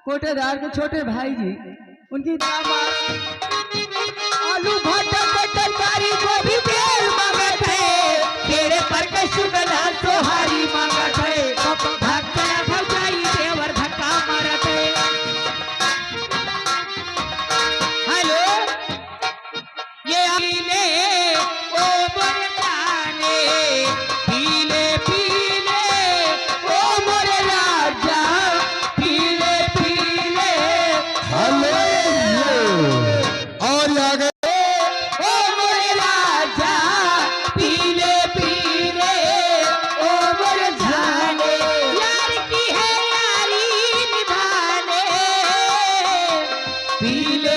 कोटेदार के छोटे भाई जी उनकी आलू भाटा के तरकारी गोभी तेल मांगत है, तेरे पर के शुगला सोहारी मांगत है, धक्का भौजाई देवर धक्का मारत है। हेलो ये पीले ओ मोर जाने, पीले पीले ओ मोर राजा, पीले पीले हेलो और आगे ओ मोर राजा, पीले पीले ओ मोर जाने, यार की है यारी निभाने, पीले